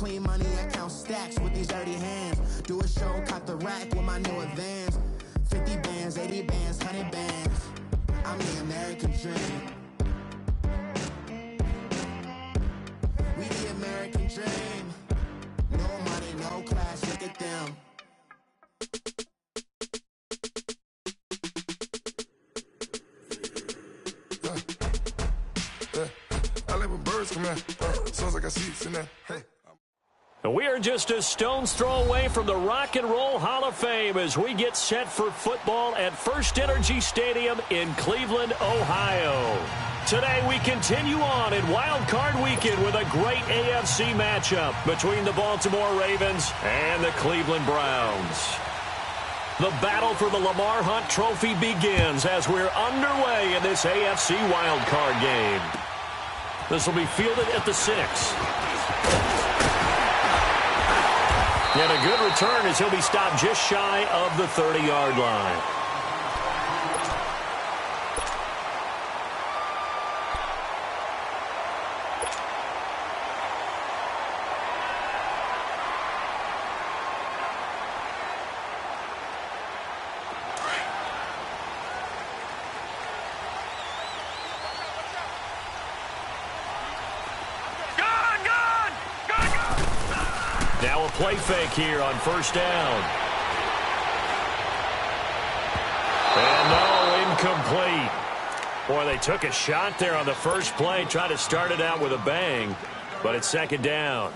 clean money, I count stacks with these dirty hands. Do a show, cop the rack with my new advance. 50 bands, 80 bands, 100 bands. I'm the American dream. We the American dream. No money, no class, look at them. I like when birds come out. Sounds like I got seats in there. Hey. We are just a stone's throw away from the Rock and Roll Hall of Fame as we get set for football at First Energy Stadium in Cleveland, Ohio. Today we continue on in Wild Card Weekend with a great AFC matchup between the Baltimore Ravens and the Cleveland Browns. The battle for the Lamar Hunt Trophy begins as we're underway in this AFC Wild Card game. This will be fielded at the 6. And a good return as he'll be stopped just shy of the 30-yard line. Now a play fake here on first down. And no, incomplete. Boy, they took a shot there on the first play, tried to start it out with a bang, but it's second down.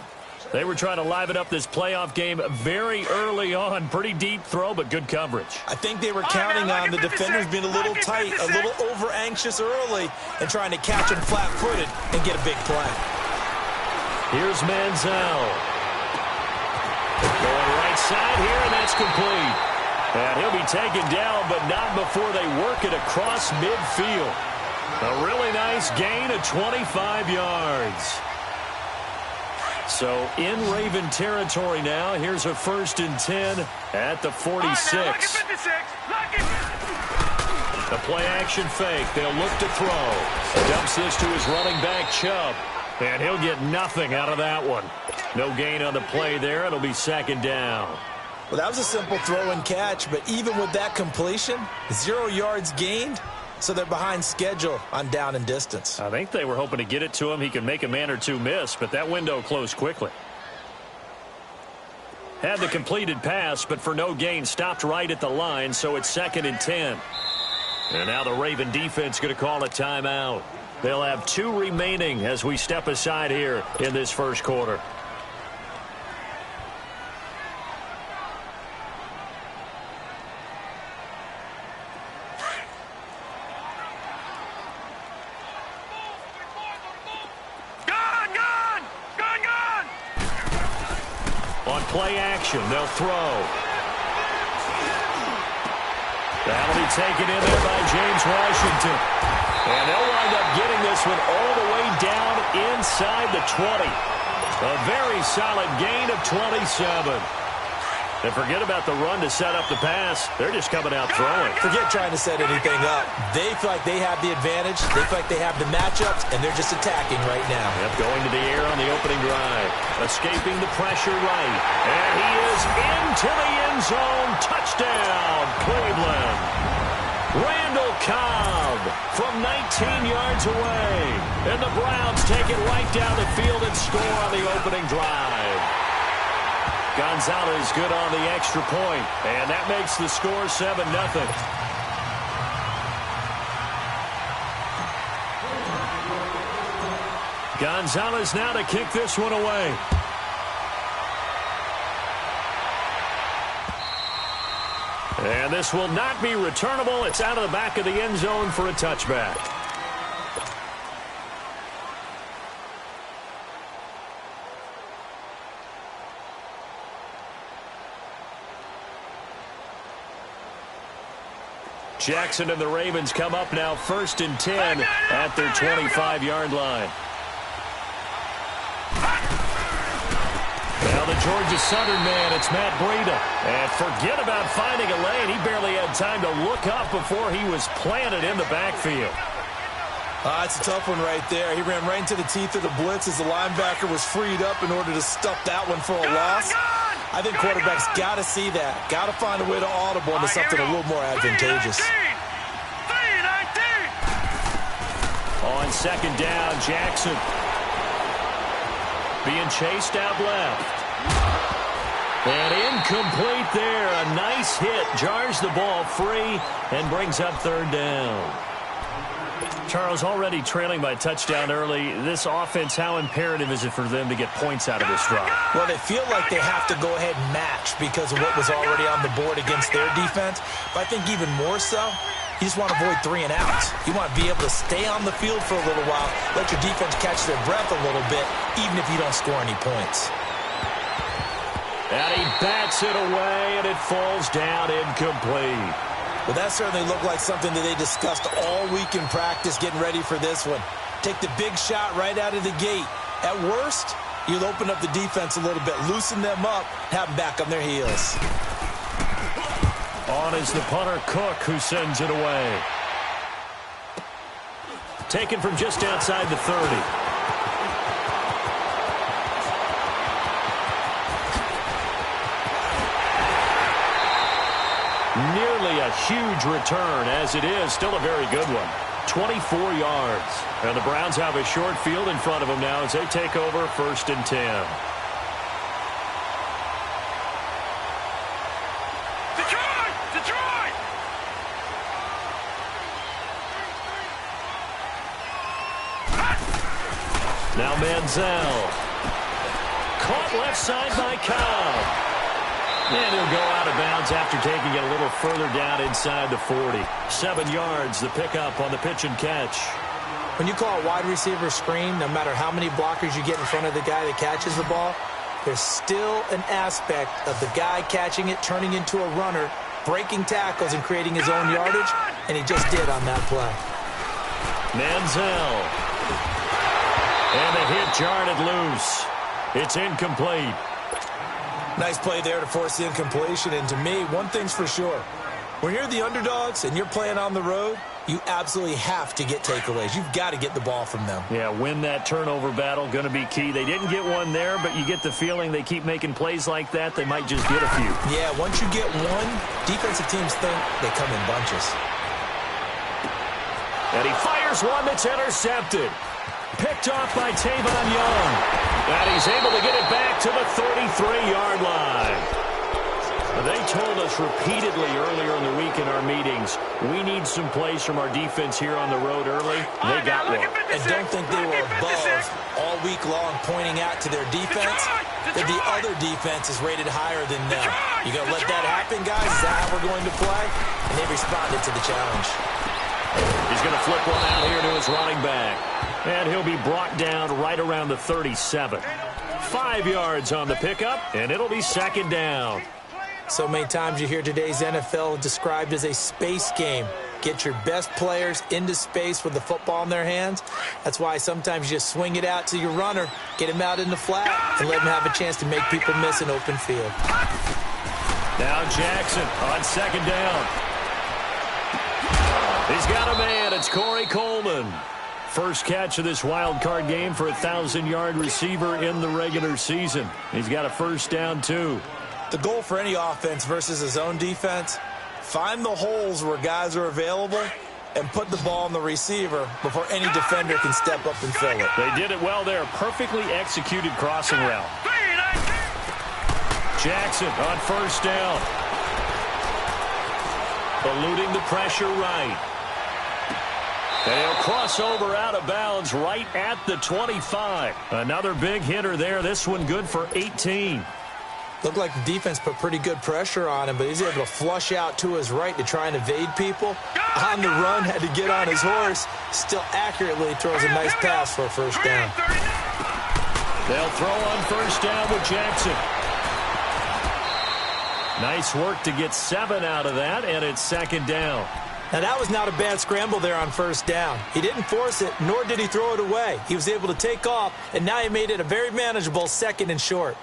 They were trying to liven up this playoff game very early on. Pretty deep throw, but good coverage. I think they were counting on the defenders being a little tight, a little over-anxious early, and trying to catch them flat-footed and get a big play. Here's Manziel. Going right side here, and that's complete. And he'll be taken down, but not before they work it across midfield. A really nice gain of 25 yards. So in Raven territory now. Here's a 1st and 10 at the 46. The play action fake. They'll look to throw. Dumps this to his running back, Chubb. And he'll get nothing out of that one. No gain on the play there. It'll be second down. Well, that was a simple throw and catch, but even with that completion, 0 yards gained, so they're behind schedule on down and distance. I think they were hoping to get it to him. He can make a man or two miss, but that window closed quickly. Had the completed pass, but for no gain, stopped right at the line, so it's 2nd and 10. And now the Raven defense going to call a timeout. They'll have 2 remaining as we step aside here in this first quarter. On play action, they'll throw. That'll be taken in there by James Washington. And they'll wind up getting this one all the way down inside the 20. A very solid gain of 27. And forget about the run to set up the pass. They're just coming out throwing. Forget trying to set anything up. They feel like they have the advantage. They feel like they have the matchups, and they're just attacking right now. Yep, going to the air on the opening drive. Escaping the pressure right. And he is into the end zone. Touchdown, Cleveland. Randall Cobb from 19 yards away. And the Browns take it right down the field and score on the opening drive. Gonzalez good on the extra point, and that makes the score 7-0. Gonzalez now to kick this one away. And this will not be returnable. It's out of the back of the end zone for a touchback. Jackson and the Ravens come up now 1st and 10 at their 25-yard line. Now the Georgia Southern man, it's Matt Breida. And forget about finding a lane. He barely had time to look up before he was planted in the backfield. It's a tough one right there. He ran right into the teeth of the blitz as the linebacker was freed up in order to stuff that one for a loss. I think quarterbacks got to see that. Got to find a way to audible into something a little more advantageous. On second down, Jackson being chased out left. And incomplete there. A nice hit. Jars the ball free and brings up third down. Charles, already trailing by a touchdown early. This offense, how imperative is it for them to get points out of this drive? Well, they feel like they have to go ahead and match because of what was already on the board against their defense. But I think even more so, you just want to avoid 3 and outs. You want to be able to stay on the field for a little while, let your defense catch their breath a little bit, even if you don't score any points. And he bats it away, and it falls down incomplete. Well, that certainly looked like something that they discussed all week in practice getting ready for this one. Take the big shot right out of the gate. At worst, you'll open up the defense a little bit, loosen them up, have them back on their heels. On is the punter, Cook, who sends it away. Taken from just outside the 30. Nearly a huge return, as it is still a very good one. 24 yards. And the Browns have a short field in front of them now as they take over 1st and 10. Detroit! Now Manziel. Caught left side by Cobb. And he'll go out of bounds after taking it a little further down inside the 40. 7 yards, the pickup on the pitch and catch. When you call a wide receiver screen, no matter how many blockers you get in front of the guy that catches the ball, there's still an aspect of the guy catching it, turning into a runner, breaking tackles and creating his own yardage, and he just did on that play. Manziel. And the hit jarred it loose. It's incomplete. Nice play there to force the incompletion. And to me, one thing's for sure. When you're the underdogs and you're playing on the road, you absolutely have to get takeaways. You've got to get the ball from them. Yeah, win that turnover battle, going to be key. They didn't get one there, but you get the feeling they keep making plays like that, they might just get a few. Yeah, once you get one, defensive teams think they come in bunches. And he fires one that's intercepted. Picked off by Tavon Young. And he's able to get it back to the 33-yard line. They told us repeatedly earlier in the week in our meetings, we need some plays from our defense here on the road early. They got one. And don't think they were above all week long pointing out to their defense that the other defense is rated higher than them. You going to let that happen, guys? Is that how we're going to play? And they responded to the challenge. He's going to flip one out here to his running back. And he'll be brought down right around the 37. 5 yards on the pickup, and it'll be second down. So many times you hear today's NFL described as a space game. Get your best players into space with the football in their hands. That's why sometimes you just swing it out to your runner, get him out in the flat, and let him have a chance to make people miss an open field. Now Jackson on second down. He's got a man. It's Corey Coleman. First catch of this wild card game for a 1,000-yard receiver in the regular season. He's got a first down, too. The goal for any offense versus his own defense, find the holes where guys are available and put the ball on the receiver before any defender can step up and fill it. They did it well there. Perfectly executed crossing route. Jackson on first down. Eluding the pressure right. And he'll cross over out of bounds right at the 25. Another big hitter there. This one good for 18. Looked like the defense put pretty good pressure on him, but he's able to flush out to his right to try and evade people. On the run, had to get on his horse. Still accurately throws a nice pass for a first down. They'll throw on first down with Jackson. Nice work to get 7 out of that, and it's second down. Now, that was not a bad scramble there on first down. He didn't force it, nor did he throw it away. He was able to take off, and now he made it a very manageable second and short.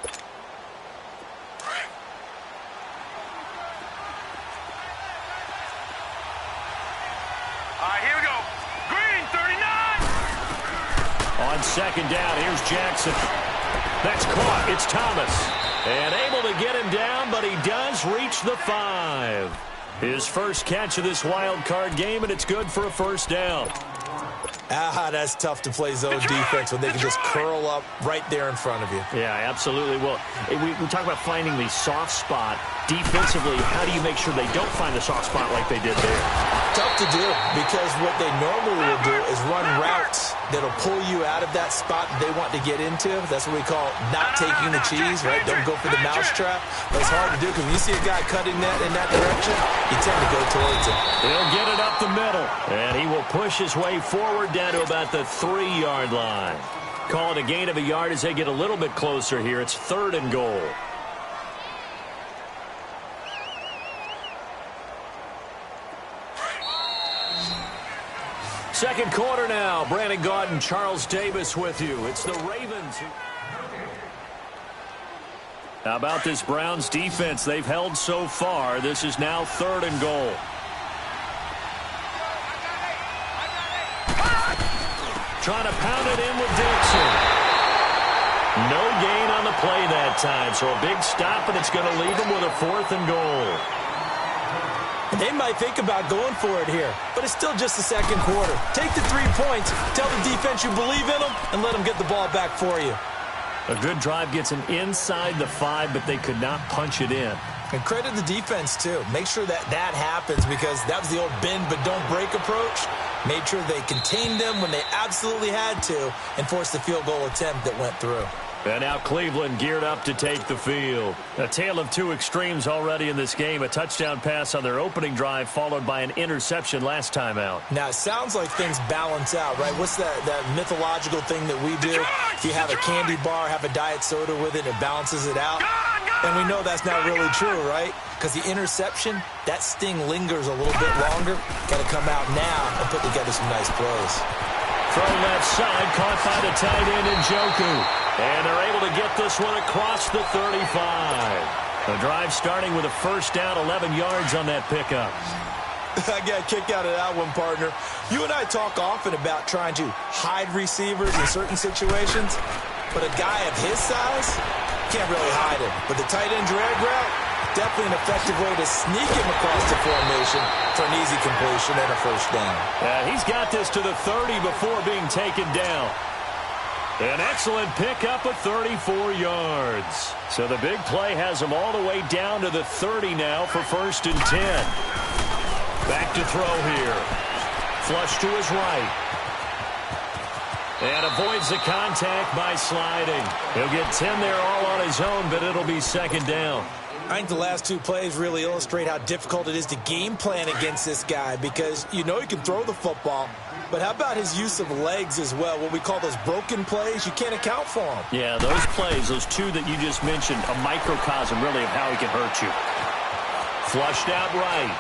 All right, here we go. Green, 39. second down. Here's Jackson. That's caught. It's Thomas. And able to get him down, but he does reach the 5. His first catch of this wild card game, and it's good for a first down. That's tough to play zone defense when they can just curl up right there in front of you. Yeah, absolutely. Well, we talk about finding the soft spot. Defensively, how do you make sure they don't find the soft spot like they did there? Tough to do, because what they normally will do is run routes that'll pull you out of that spot that they want to get into. That's what we call not taking the cheese, right? Don't go for the mousetrap. But it's hard to do, because when you see a guy cutting that in that direction, you tend to go towards it. He'll get it up the middle, and he will push his way forward down to about the 3-yard line. Call it a gain of a yard as they get a little bit closer here. It's 3rd and goal. Second quarter now. Brandon Gaudin and Charles Davis with you. It's the Ravens. How about this Browns defense? They've held so far. This is now 3rd and goal. Trying to pound it in with Dixon. No gain on the play that time. So a big stop, and it's going to leave them with a 4th and goal. They might think about going for it here, but it's still just the second quarter. Take the 3 points, tell the defense you believe in them, and let them get the ball back for you. A good drive gets them inside the 5, but they could not punch it in. And credit the defense, too. Make sure that happens, because that was the old bend but don't break approach. Made sure they contained them when they absolutely had to and forced the field goal attempt that went through. And now Cleveland geared up to take the field. A tale of two extremes already in this game. A touchdown pass on their opening drive followed by an interception last time out. Now, it sounds like things balance out, right? What's that mythological thing that we do? If you have a candy bar, have a diet soda with it, it balances it out. And we know that's not really true, right? Because the interception, that sting lingers a little bit longer. Got to come out now and put together some nice plays. Throw left side, caught by the tight end Njoku. And they're able to get this one across the 35. The drive starting with a first down, 11 yards on that pickup. I got a kick out of that one, partner. You and I talk often about trying to hide receivers in certain situations, but a guy of his size can't really hide him. But the tight end drag route, definitely an effective way to sneak him across the formation for an easy completion and a first down. He's got this to the 30 before being taken down. An excellent pickup of 34 yards. So the big play has him all the way down to the 30 now for 1st and 10. Back to throw here. Flush to his right. And avoids the contact by sliding. He'll get 10 there all on his own, but it'll be 2nd down. I think the last two plays really illustrate how difficult it is to game plan against this guy, because you know he can throw the football, but how about his use of legs as well? What we call those broken plays, you can't account for them. Yeah, those plays, those two that you just mentioned, a microcosm really of how he can hurt you. Flushed out right.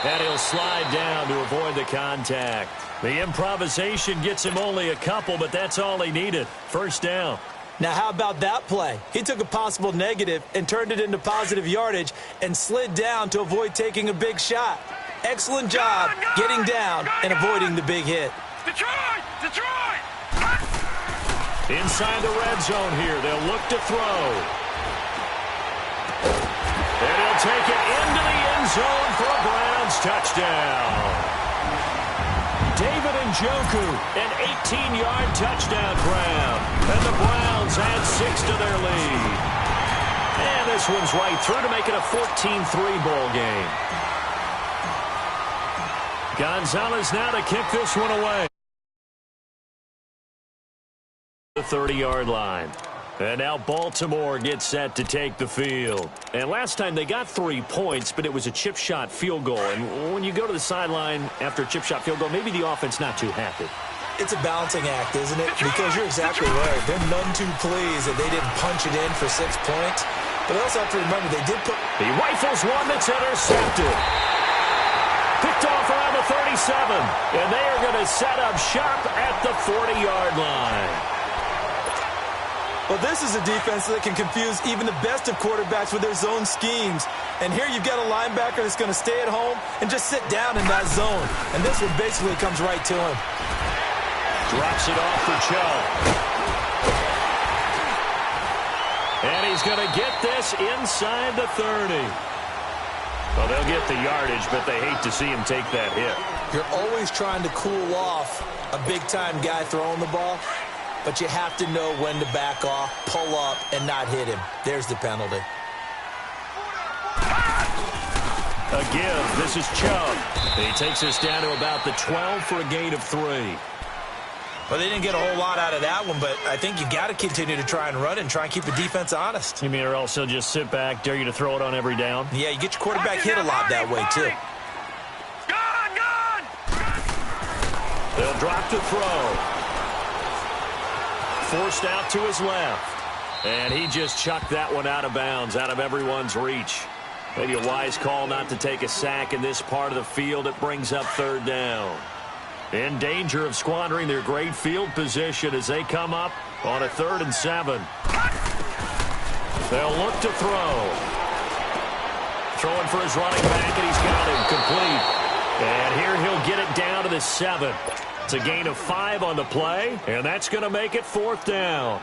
And he'll slide down to avoid the contact. The improvisation gets him only a couple, but that's all he needed. 1st down. Now, how about that play? He took a possible negative and turned it into positive yardage and slid down to avoid taking a big shot. Excellent job getting down and avoiding the big hit. Detroit! Detroit! Inside the red zone here. They'll look to throw. And he'll take it into the end zone for a Browns touchdown. David Njoku, an 18-yard touchdown grab. And the Browns add 6 to their lead. And this one's right through to make it a 14-3 ball game. Gonzalez now to kick this one away. The 30-yard line. And now Baltimore gets set to take the field. And last time they got 3 points, but it was a chip shot field goal. And when you go to the sideline after a chip shot field goal, maybe the offense not too happy. It's a balancing act, isn't it? Because you're exactly right. They're none too pleased that they didn't punch it in for 6 points. But I also have to remember they did put... He rifles one that's intercepted. Picked off around the 37. And they are going to set up shop at the 40-yard line. Well, this is a defense that can confuse even the best of quarterbacks with their zone schemes. And here you've got a linebacker that's going to stay at home and just sit down in that zone. And this one basically comes right to him. Drops it off for Chubb. And he's going to get this inside the 30. Well, they'll get the yardage, but they hate to see him take that hit. You're always trying to cool off a big-time guy throwing the ball, but you have to know when to back off, pull up, and not hit him. There's the penalty. A give. This is Chubb. He takes us down to about the 12 for a gain of 3. Well, they didn't get a whole lot out of that one, but I think you got to continue to try and run it and try and keep the defense honest. You mean or else they'll just sit back, dare you to throw it on every down? Yeah, you get your quarterback hit a lot that way, too. They'll drop to throw. Forced out to his left. And he just chucked that one out of bounds, out of everyone's reach. Maybe a wise call not to take a sack in this part of the field. It brings up 3rd down. In danger of squandering their great field position as they come up on a 3rd and 7. They'll look to throw. Throwing for his running back, and he's got him complete. And here he'll get it down to the 7. It's a gain of 5 on the play, and that's going to make it 4th down.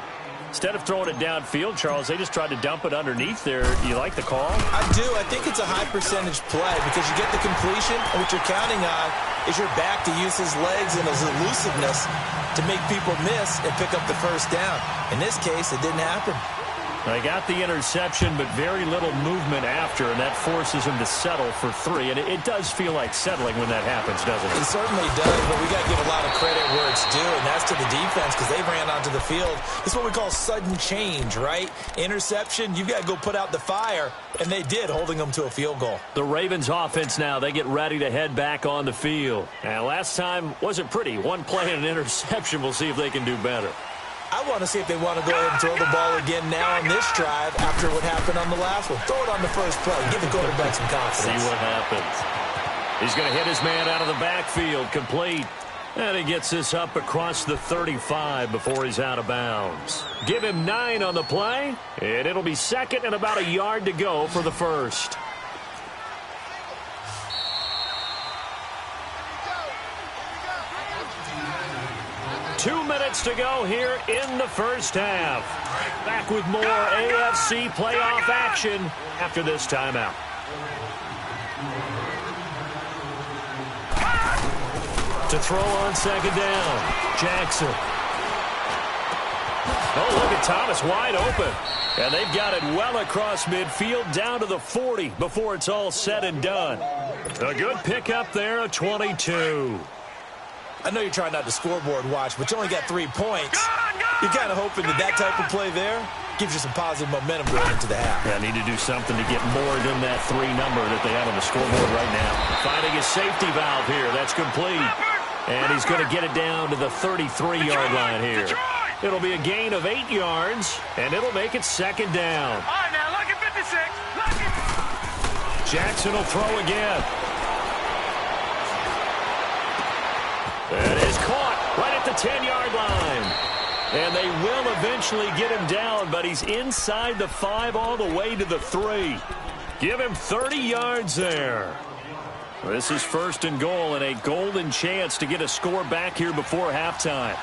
Instead of throwing it downfield, Charles, they just tried to dump it underneath there. Do you like the call? I do. I think it's a high-percentage play because you get the completion, and what you're counting on is your back to use his legs and his elusiveness to make people miss and pick up the 1st down. In this case, it didn't happen. They got the interception, but very little movement after, and that forces him to settle for 3. And it does feel like settling when that happens, doesn't it? It certainly does, but we got to give a lot of credit where it's due, and that's to the defense because they ran onto the field. It's what we call sudden change, right? Interception, you got to go put out the fire, and they did, holding them to a field goal. The Ravens offense now, they get ready to head back on the field. And last time wasn't pretty. One play and an interception. We'll see if they can do better. I want to see if they want to go ahead and throw the ball again now on this drive after what happened on the last one. Throw it on the first play. Give the quarterback some confidence. See what happens. He's going to hit his man out of the backfield. Complete. And he gets this up across the 35 before he's out of bounds. Give him 9 on the play, and it'll be 2nd and about a yard to go for the 1st. Two minutes to go here in the 1st half. Back with more AFC playoff action after this timeout. To throw on 2nd down, Jackson. Oh, look at Thomas wide open. And they've got it well across midfield down to the 40 before it's all said and done. A good pickup there, a 22. I know you're trying not to scoreboard watch, but you only got 3 points. You're kind of hoping that type of play there gives you some positive momentum going into the half. Yeah, need to do something to get more than that 3 number that they have on the scoreboard right now. Finding his safety valve here. That's complete. And he's going to get it down to the 33-yard line here. It'll be a gain of 8 yards, and it'll make it 2nd down. All right, now, look at 56. Look at... Jackson will throw again. That is caught right at the 10-yard line. And they will eventually get him down, but he's inside the 5 all the way to the 3. Give him 30 yards there. This is 1st and goal and a golden chance to get a score back here before halftime.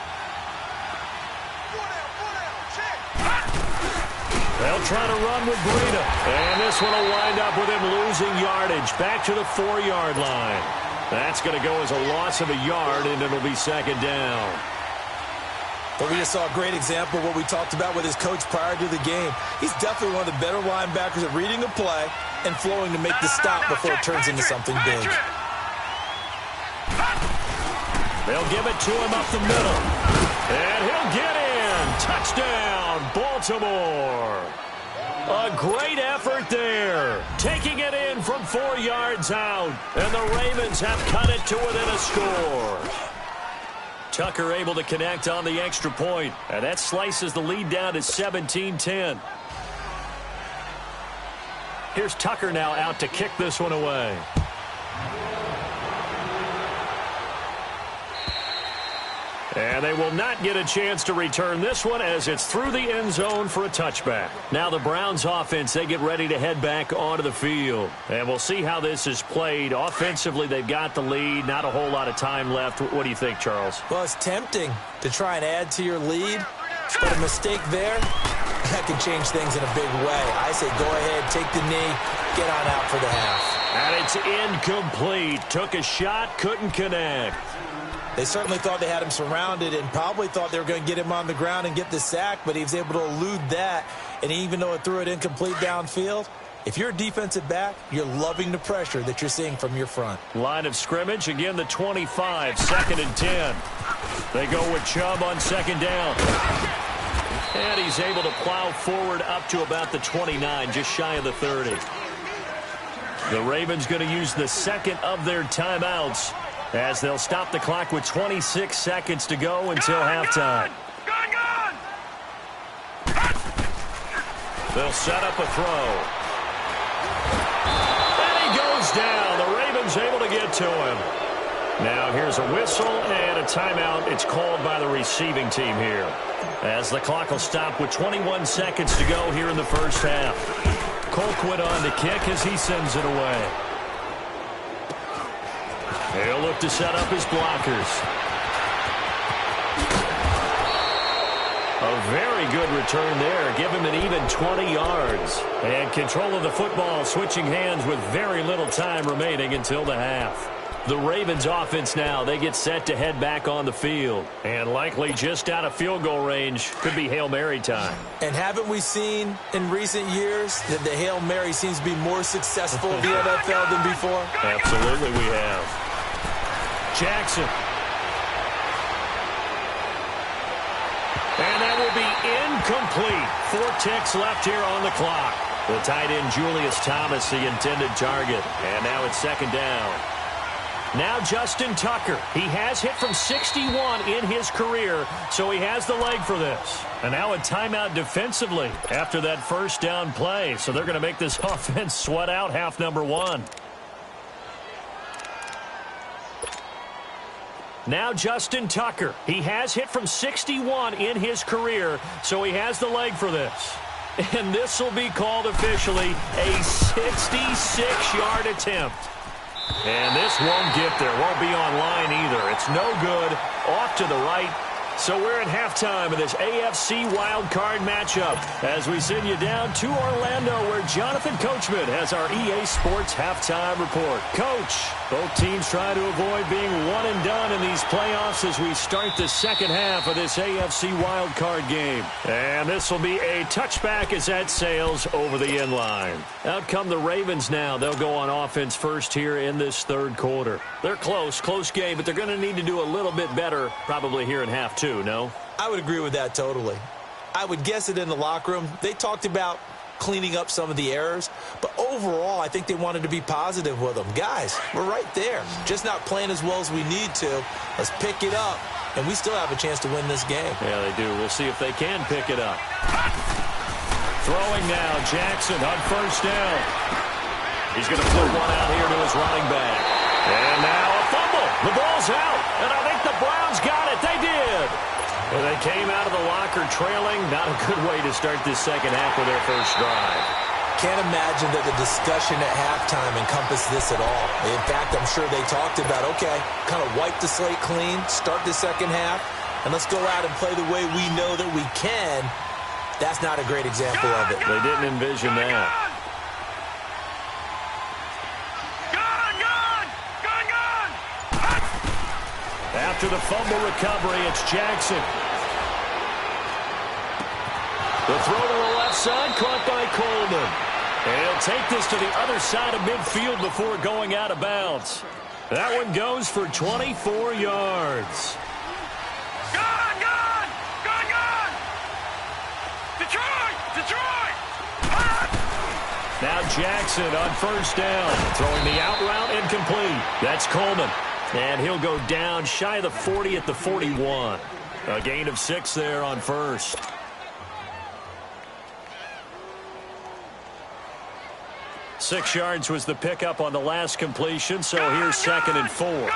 They'll try to run with Breida. And this one will wind up with him losing yardage back to the 4-yard line. That's going to go as a loss of a yard, and it'll be 2nd down. But we just saw a great example of what we talked about with his coach prior to the game. He's definitely one of the better linebackers at reading a play and flowing to make the stop before it turns into something big. They'll give it to him up the middle. And he'll get in. Touchdown, Baltimore. A great effort there. Taking it in from 4 yards out. And the Ravens have cut it to within a score. Tucker able to connect on the extra point. And that slices the lead down to 17-10. Here's Tucker now out to kick this one away. And they will not get a chance to return this one as it's through the end zone for a touchback. Now the Browns offense, they get ready to head back onto the field. And we'll see how this is played. Offensively, they've got the lead. Not a whole lot of time left. What do you think, Charles? Well, it's tempting to try and add to your lead. But a mistake there, that can change things in a big way. I say go ahead, take the knee, get on out for the half. And it's incomplete. Took a shot, couldn't connect. They certainly thought they had him surrounded and probably thought they were going to get him on the ground and get the sack, but he was able to elude that. And even though it threw it incomplete downfield, if you're a defensive back, you're loving the pressure that you're seeing from your front. Line of scrimmage, again the 25, 2nd and 10. They go with Chubb on 2nd down. And he's able to plow forward up to about the 29, just shy of the 30. The Ravens going to use the second of their timeouts as they'll stop the clock with 26 seconds to go until halftime. They'll set up a throw. And he goes down. The Ravens able to get to him. Now here's a whistle and a timeout. It's called by the receiving team here, as the clock will stop with 21 seconds to go here in the first half. Colquitt on the kick as he sends it away. He'll look to set up his blockers. A very good return there. Give him an even 20 yards. And control of the football switching hands with very little time remaining until the half. The Ravens offense now, they get set to head back on the field. And likely just out of field goal range. Could be Hail Mary time. And haven't we seen in recent years that the Hail Mary seems to be more successful in the NFL than before? Absolutely we have. Jackson. And that will be incomplete. 4 ticks left here on the clock. The tight end Julius Thomas, the intended target. And now it's 2nd down. Now Justin Tucker. He has hit from 61 in his career, so he has the leg for this. And now a timeout defensively after that first down play. So they're going to make this offense sweat out half number 1. Now Justin Tucker. He has hit from 61 in his career, so he has the leg for this. And this will be called officially a 66-yard attempt. And this won't get there. Won't be online either. It's no good. Off to the right. So we're at halftime of this AFC wildcard matchup as we send you down to Orlando where Jonathan Coachman has our EA Sports halftime report. Coach, both teams try to avoid being one and done in these playoffs as we start the second half of this AFC wildcard game. And this will be a touchback as that sails over the end line. Out come the Ravens now. They'll go on offense first here in this third quarter. They're close game, but they're going to need to do a little bit better probably here in half two, no? I would agree with that totally. I would guess it in the locker room. They talked about cleaning up some of the errors, but overall, I think they wanted to be positive with them. Guys, we're right there. Just not playing as well as we need to. Let's pick it up, and we still have a chance to win this game. Yeah, they do. We'll see if they can pick it up. Throwing now, Jackson on first down. He's going to put one out here to his running back. And now a fumble. The ball's out, and I think the Browns got it. They did. Well, they came out of the locker trailing. Not a good way to start this second half with their first drive. Can't imagine that the discussion at halftime encompassed this at all. In fact, I'm sure they talked about, okay, kind of wipe the slate clean, start the second half, and let's go out and play the way we know that we can. That's not a great example of it. They didn't envision that. After the fumble recovery, it's Jackson. The throw to the left side, caught by Coleman. And he'll take this to the other side of midfield before going out of bounds. That one goes for 24 yards. Gone! Detroit! Now Jackson on first down, throwing the out route incomplete. That's Coleman. And he'll go down shy of the 40 at the 41. A gain of 6 there on first. Six yards was the pickup on the last completion, so here's 2nd and 4.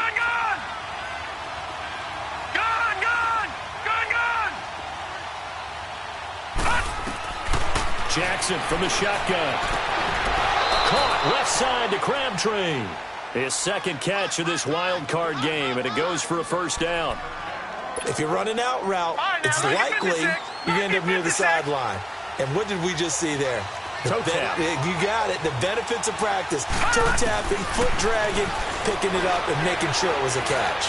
Jackson from the shotgun. Caught left side to Crabtree. His second catch of this wild card game, and it goes for a first down. If you're running out route, it's likely you end up near the sideline. And what did we just see there? Toe tap. You got it. The benefits of practice. Toe tapping, foot dragging, picking it up, and making sure it was a catch.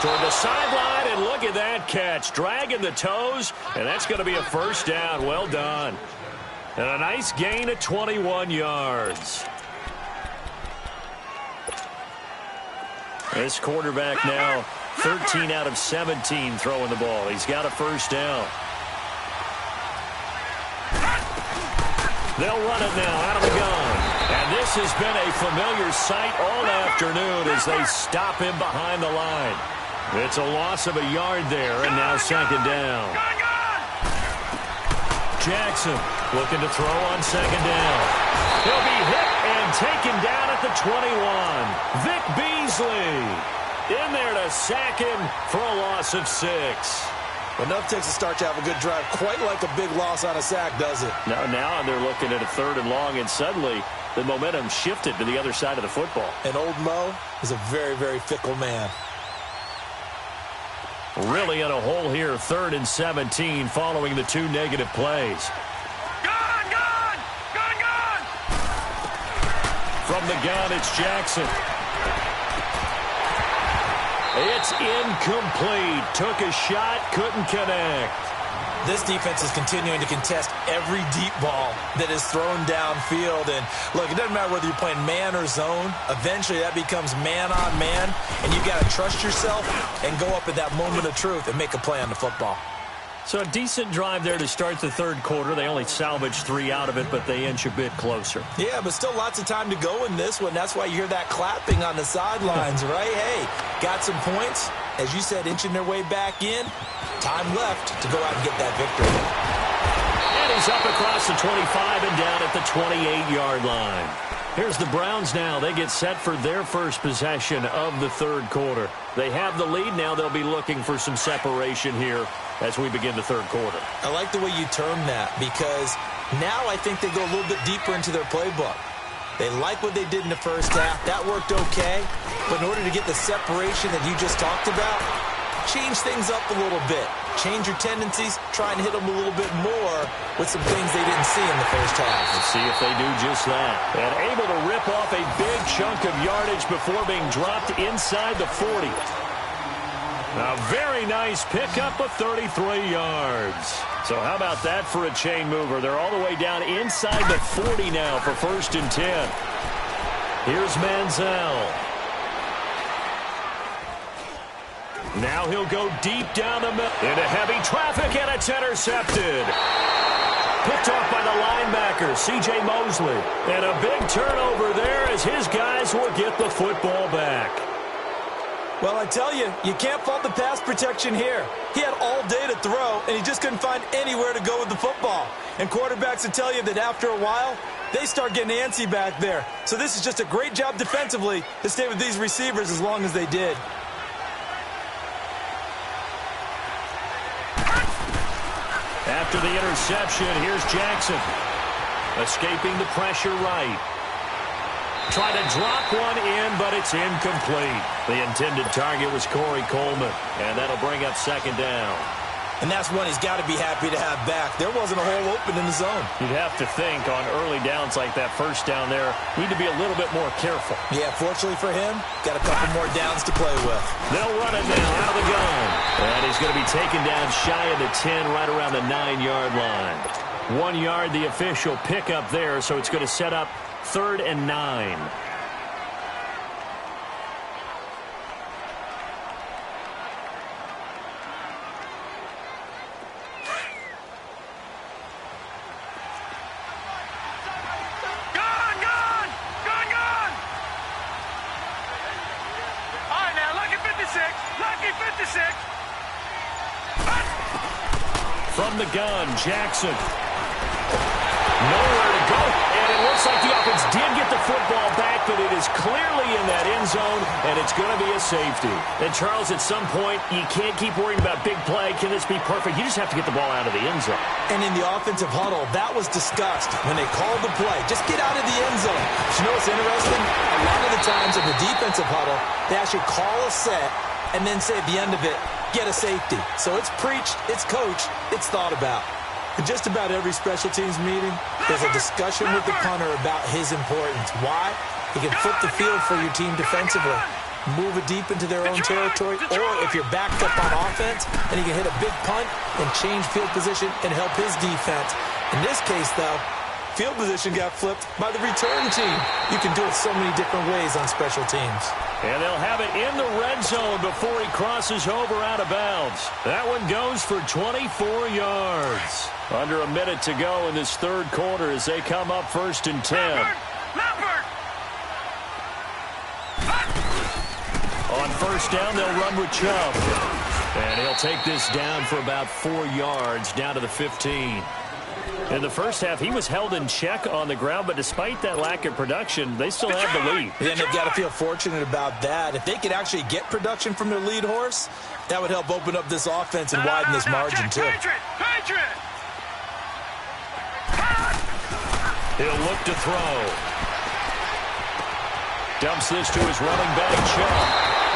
Toward the sideline, and look at that catch. Dragging the toes, and that's going to be a first down. Well done. And a nice gain of 21 yards. This quarterback now 13 out of 17 throwing the ball. He's got a first down. They'll run it now out of the gun. And this has been a familiar sight all afternoon as they stop him behind the line. It's a loss of a yard there, and now second down. Jackson looking to throw on second down. He'll be hit and taken down at the 21. Vic Beasley in there to sack him for a loss of 6. Enough takes a start to have a good drive. Quite like a big loss on a sack, does it? Now they're looking at a 3rd and long, and suddenly the momentum shifted to the other side of the football. And old Mo is a very, very fickle man. Really in a hole here, 3rd and 17 following the 2 negative plays. Gun! From the gun, it's Jackson. It's incomplete. Took a shot, couldn't connect. This defense is continuing to contest every deep ball that is thrown downfield. And, look, it doesn't matter whether you're playing man or zone. Eventually, that becomes man on man. And you got to trust yourself and go up at that moment of truth and make a play on the football. So a decent drive there to start the 3rd quarter. They only salvaged 3 out of it, but they inch a bit closer. Yeah, but still lots of time to go in this one. That's why you hear that clapping on the sidelines, right? Hey, got some points. As you said, inching their way back in. Time left to go out and get that victory. And he's up across the 25 and down at the 28-yard line. Here's the Browns now. They get set for their first possession of the 3rd quarter. They have the lead. Now they'll be looking for some separation here as we begin the 3rd quarter. I like the way you term that because now I think they go a little bit deeper into their playbook. They like what they did in the first half. That worked okay. But in order to get the separation that you just talked about, change things up a little bit. Change your tendencies. Try and hit them a little bit more with some things they didn't see in the first half. Let's see if they do just that. And able to rip off a big chunk of yardage before being dropped inside the 40. A very nice pickup of 33 yards. So how about that for a chain mover? They're all the way down inside the 40 now for 1st and 10. Here's Manziel. Now he'll go deep down the middle into heavy traffic, and it's intercepted. Picked off by the linebacker, C.J. Mosley. And a big turnover there as his guys will get the football back. Well, I tell you, you can't fault the pass protection here. He had all day to throw, and he just couldn't find anywhere to go with the football. And quarterbacks will tell you that after a while, they start getting antsy back there. So this is just a great job defensively to stay with these receivers as long as they did. After the interception, here's Jackson. Escaping the pressure right. Try to drop one in, but it's incomplete. The intended target was Corey Coleman, and that'll bring up second down. And that's one he's got to be happy to have back. There wasn't a hole open in the zone. You'd have to think on early downs like that first down there, need to be a little bit more careful. Yeah, fortunately for him, got a couple more downs to play with. They'll run it now out of the gun. And he's going to be taken down shy of the 10, right around the 9-yard line. 1 yard, the official pickup there, so it's going to set up 3rd and 9. From the gun, Jackson. Nowhere to go, and it looks like the offense did get the football back, but it is clearly in that end zone, and it's going to be a safety. And, Charles, at some point, you can't keep worrying about big play. Can this be perfect? You just have to get the ball out of the end zone. And in the offensive huddle, that was discussed when they called the play. Just get out of the end zone. But you know what's interesting? A lot of the times in the defensive huddle, they actually call a set and then say at the end of it, get a safety. So it's preached, it's coached, it's thought about. In just about every special teams meeting, there's a discussion with the punter about his importance. Why? He can flip the field for your team defensively, move it deep into their own territory, or if you're backed up on offense, then he can hit a big punt and change field position and help his defense. In this case, though, field position got flipped by the return team. You can do it so many different ways on special teams. And they'll have it in the red zone before he crosses over out of bounds. That one goes for 24 yards. Under a minute to go in this third quarter as they come up 1st and 10. On 1st down, they'll run with Chubb. And he'll take this down for about 4 yards, down to the 15. In the first half, he was held in check on the ground, but despite that lack of production, they still have the lead. And they've got to feel fortunate about that. If they could actually get production from their lead horse, that would help open up this offense and widen this margin, too. He'll look to throw. Dumps this to his running back, Chubb.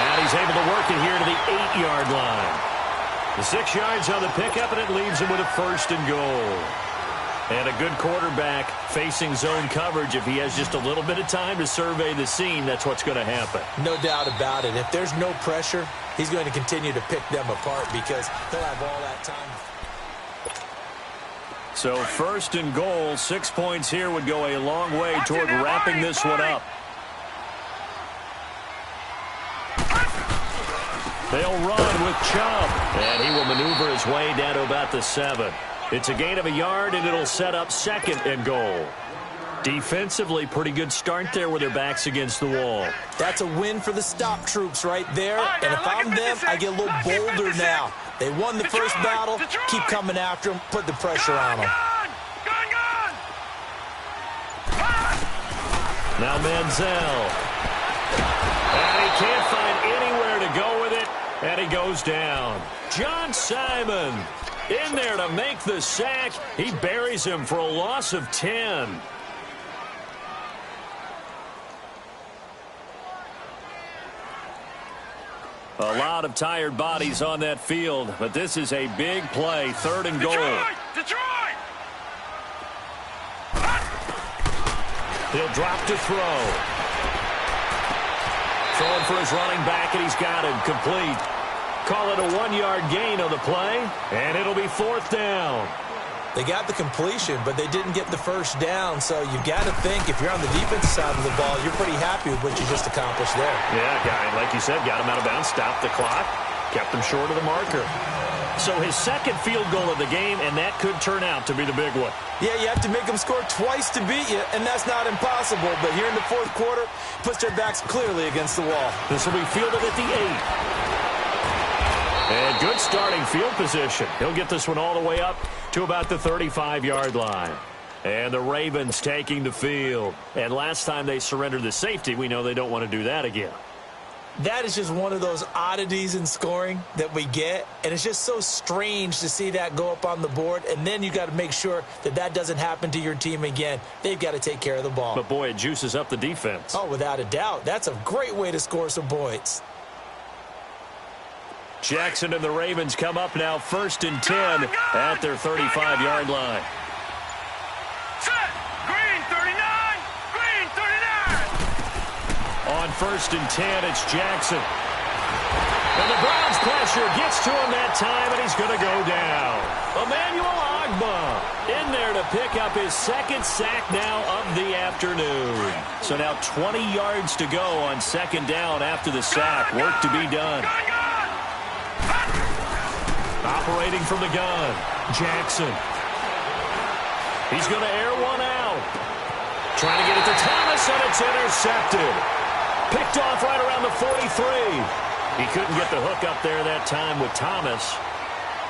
And he's able to work it here to the 8-yard line. The 6 yards on the pickup, and it leaves him with a 1st and goal. And a good quarterback facing zone coverage. If he has just a little bit of time to survey the scene, that's what's going to happen. No doubt about it. If there's no pressure, he's going to continue to pick them apart because he'll have all that time. So 1st and goal, 6 points here would go a long way toward wrapping this one up. They'll run with Chubb, and he will maneuver his way down to about the 7. It's a gain of a yard, and it'll set up 2nd and goal. Defensively, pretty good start there with their backs against the wall. That's a win for the stop troops right there, and if I'm them, I get a little bolder now. They won the first battle, keep coming after them, put the pressure on them. Now Manziel. And he can't find anywhere to go with it, and he goes down. John Simon in there to make the sack. He buries him for a loss of 10. A lot of tired bodies on that field, but this is a big play, 3rd and goal. Detroit! He'll drop to throw. Throwing for his running back, and he's got him complete. Call it a 1-yard gain on the play, and it'll be 4th down. They got the completion, but they didn't get the first down, so you've got to think if you're on the defensive side of the ball, you're pretty happy with what you just accomplished there. Yeah, guy, like you said, got him out of bounds, stopped the clock, kept him short of the marker. So his 2nd field goal of the game, and that could turn out to be the big one. Yeah, you have to make them score twice to beat you, and that's not impossible. But here in the 4th quarter, puts their backs clearly against the wall. This will be fielded at the 8. And good starting field position. He'll get this one all the way up to about the 35-yard line. And the Ravens taking the field. And last time they surrendered the safety, we know they don't want to do that again. That is just one of those oddities in scoring that we get. And it's just so strange to see that go up on the board. And then you got to make sure that that doesn't happen to your team again. They've got to take care of the ball. But, boy, it juices up the defense. Oh, without a doubt. That's a great way to score some points. Jackson and the Ravens come up now 1st and 10 at their 35-yard line. Set! Green 39! Green 39! On 1st and 10, it's Jackson. And the Browns pressure gets to him that time, and he's going to go down. Emmanuel Ogbah in there to pick up his 2nd sack now of the afternoon. So now 20 yards to go on 2nd down after the sack. Work to be done. Operating from the gun, Jackson. He's going to air one out. Trying to get it to Thomas, and it's intercepted. Picked off right around the 43. He couldn't get the hook up there that time with Thomas.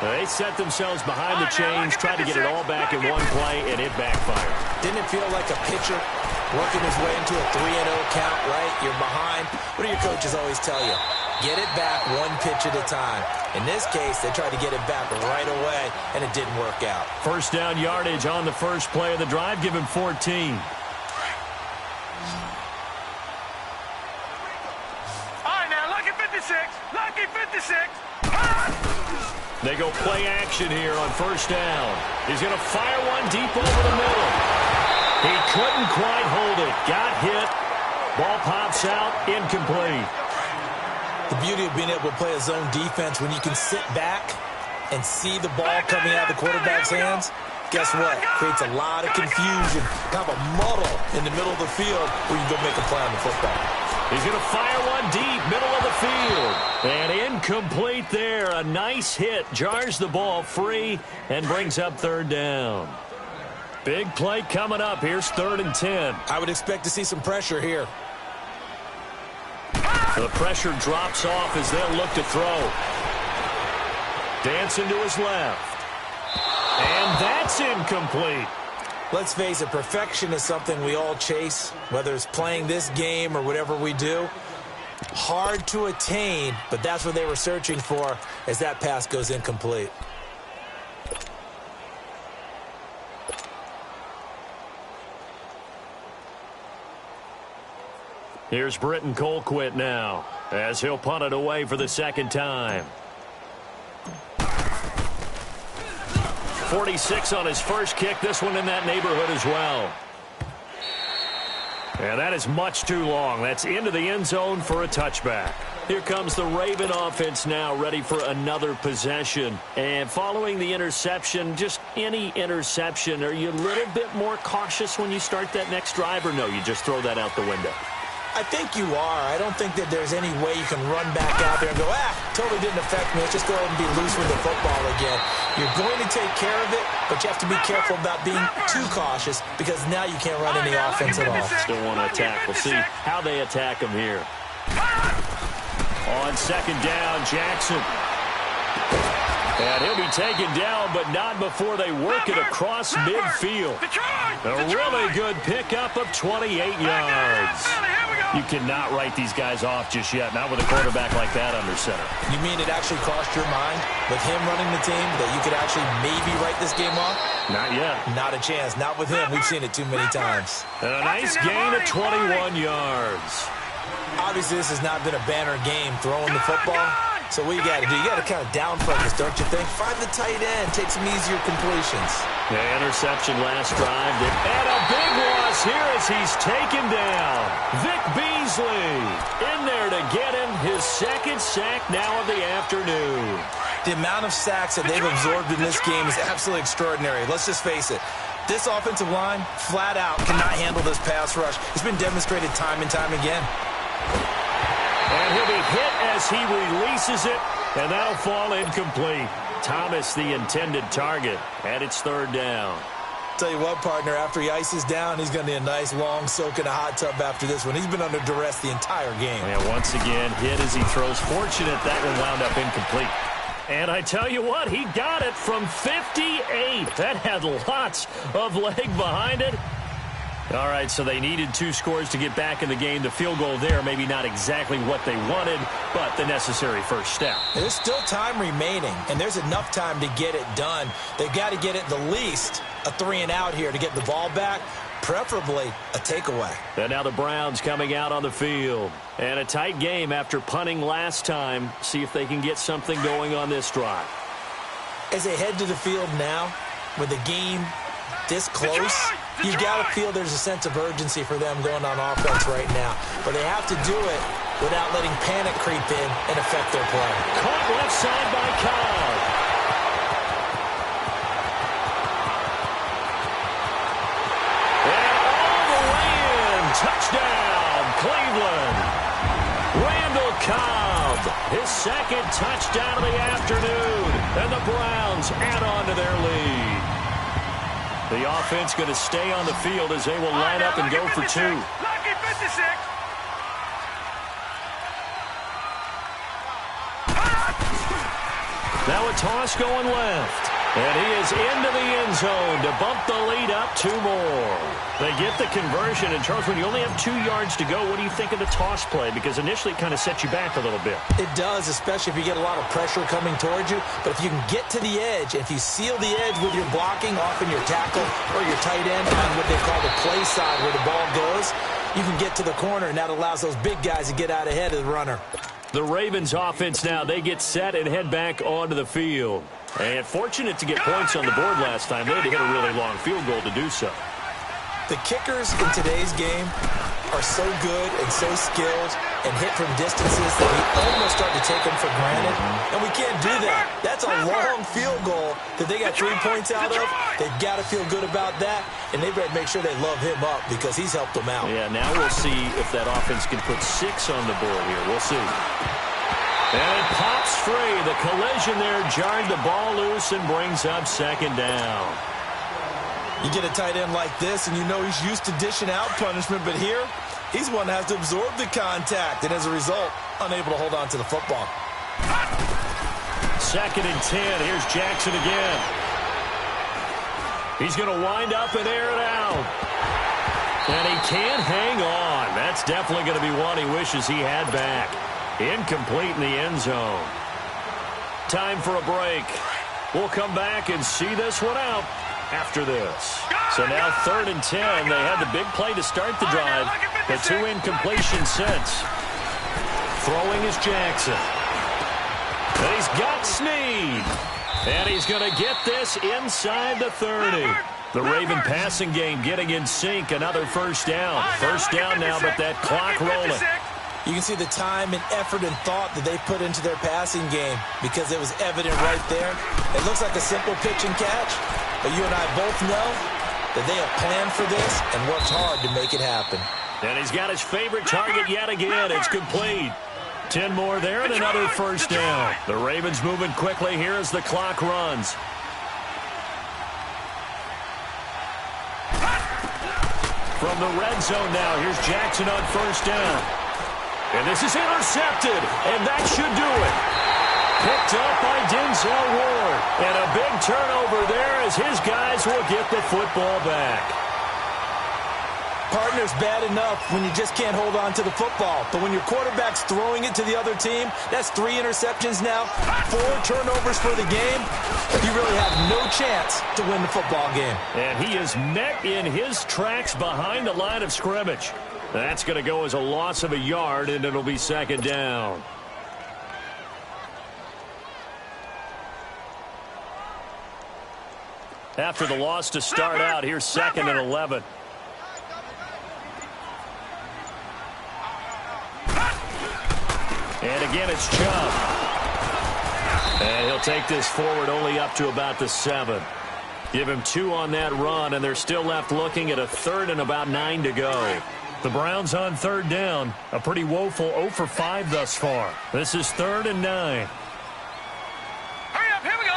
They set themselves behind the chains, tried to get it all back in one play, and it backfired. Didn't it feel like a pitcher working his way into a 3-0 count, right? You're behind. What do your coaches always tell you? Get it back one pitch at a time. In this case, they tried to get it back right away, and it didn't work out. First down yardage on the first play of the drive. Give him 14. All right, now, lucky 56. Lucky 56. They go play action here on first down. He's going to fire one deep over the middle. He couldn't quite hold it. Got hit. Ball pops out. Incomplete. The beauty of being able to play a zone defense when you can sit back and see the ball coming out of the quarterback's hands, guess what? Creates a lot of confusion, kind of a muddle in the middle of the field where you can go make a play on the football. He's going to fire one deep, middle of the field. And incomplete there. A nice hit. Jars the ball free and brings up third down. Big play coming up. Here's 3rd and 10. I would expect to see some pressure here. The pressure drops off as they'll look to throw. Dancing to his left. And that's incomplete. Let's face it, perfection is something we all chase, whether it's playing this game or whatever we do. Hard to attain, but that's what they were searching for as that pass goes incomplete. Here's Britton Colquitt now as he'll punt it away for the second time. 46 on his first kick. This one in that neighborhood as well. And that is much too long. That's into the end zone for a touchback. Here comes the Raven offense now, ready for another possession. And following the interception, just any interception, are you a little bit more cautious when you start that next drive, or no, you just throw that out the window? I think you are. I don't think that there's any way you can run back out there and go, totally didn't affect me. Let's just go ahead and be loose with the football again. You're going to take care of it, but you have to be careful about being too cautious because now you can't run any offense at all. Still want to attack. We'll see how they attack him here. On second down, Jackson. And he'll be taken down, but not before they work it across midfield. A really good pickup of 28 yards. You cannot write these guys off just yet, not with a quarterback like that under center. You mean it actually crossed your mind with him running the team that you could actually maybe write this game off? Not yet. Not a chance. Not with him. We've seen it too many times. And a nice gain of 21 yards. Obviously, this has not been a banner game throwing the football. So what you got to do, you got to kind of down focus, don't you think? Find the tight end, take some easier completions. The interception last drive. And a big loss here as he's taken down. Vic Beasley in there to get him his second sack now of the afternoon. The amount of sacks that they've absorbed in this game is absolutely extraordinary. Let's just face it. This offensive line, flat out, cannot handle this pass rush. It's been demonstrated time and time again. And he'll be hit as he releases it, and that'll fall incomplete. Thomas, the intended target, and it's third down. Tell you what, partner, after he ices down, he's going to need a nice long soak in a hot tub after this one. He's been under duress the entire game. And once again, hit as he throws. Fortunate that one wound up incomplete. And I tell you what, he got it from 58. That had lots of leg behind it. All right, so they needed 2 scores to get back in the game. The field goal there, maybe not exactly what they wanted, but the necessary first step. There's still time remaining, and there's enough time to get it done. They've got to get it the least a 3-and-out here to get the ball back, preferably a takeaway. And now the Browns coming out on the field. And a tight game after punting last time. See if they can get something going on this drive. As they head to the field now, with the game this close, you've got to feel there's a sense of urgency for them going on offense right now. But they have to do it without letting panic creep in and affect their play. Caught left side by Cobb. And all the way in. Touchdown, Cleveland. Randall Cobb, his second touchdown of the afternoon. And the Browns add on to their lead. The offense going to stay on the field as they will line up and go for 2. Lucky 56. Now a toss going left. And he is into the end zone to bump the lead up 2 more. They get the conversion. And, Charles, when you only have 2 yards to go, what do you think of the toss play? Because initially it kind of sets you back a little bit. It does, especially if you get a lot of pressure coming towards you. But if you can get to the edge, if you seal the edge with your blocking, often your tackle or your tight end on what they call the play side where the ball goes, you can get to the corner, and that allows those big guys to get out ahead of the runner. The Ravens offense now, they get set and head back onto the field. And fortunate to get points on the board last time. They had to hit a really long field goal to do so. The kickers in today's game are so good and so skilled and hit from distances that we almost start to take them for granted. And we can't do that. That's a long field goal that they got 3 points out of. They've got to feel good about that. And they better make sure they love him up because he's helped them out. Yeah, now we'll see if that offense can put 6 on the board here. We'll see. And it pops free. The collision there jarred the ball loose and brings up 2nd down. You get a tight end like this, and you know he's used to dishing out punishment, but here, he's one that has to absorb the contact, and as a result, unable to hold on to the football. 2nd and 10. Here's Jackson again. He's going to wind up and air it out. And he can't hang on. That's definitely going to be one he wishes he had back. Incomplete in the end zone. Time for a break. We'll come back and see this one out after this. So now 3rd and 10. They had the big play to start the drive. The 2 incompletions since. Throwing is Jackson. And he's got Snead. And he's going to get this inside the 30. The Raven passing game getting in sync. Another 1st down. 1st down now, but that clock rolling. You can see the time and effort and thought that they put into their passing game because it was evident right there. It looks like a simple pitch and catch, but you and I both know that they have planned for this and worked hard to make it happen. And he's got his favorite target yet again. It's complete. 10 more there and another 1st down. The Ravens moving quickly here as the clock runs. From the red zone now, here's Jackson on 1st down. And this is intercepted, and that should do it. Picked up by Denzel Ward. And a big turnover there as his guys will get the football back. Partner's bad enough when you just can't hold on to the football. But when your quarterback's throwing it to the other team, that's 3 interceptions now, 4 turnovers for the game. You really have no chance to win the football game. And he is met in his tracks behind the line of scrimmage. That's going to go as a loss of a yard, and it'll be 2nd down. After the loss to start out, here's 2nd and 11. And again, it's Chubb. And he'll take this forward only up to about the 7. Give him 2 on that run, and they're still left looking at a 3rd and about 9 to go. The Browns on 3rd down. A pretty woeful 0 for 5 thus far. This is 3rd and 9. Hurry up, here we go.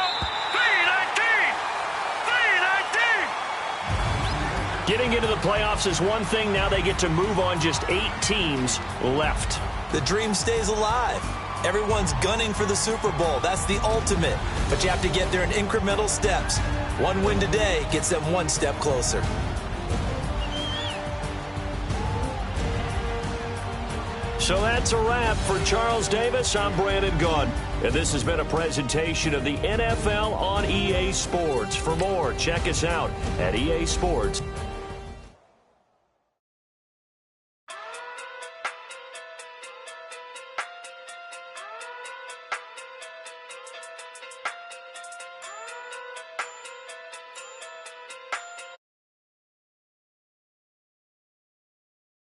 3-19. 3-19. Getting into the playoffs is one thing. Now they get to move on. Just 8 teams left. The dream stays alive. Everyone's gunning for the Super Bowl. That's the ultimate. But you have to get there in incremental steps. One win today gets them 1 step closer. So that's a wrap for Charles Davis. I'm Brandon Gunn. And this has been a presentation of the NFL on EA Sports. For more, check us out at EA Sports.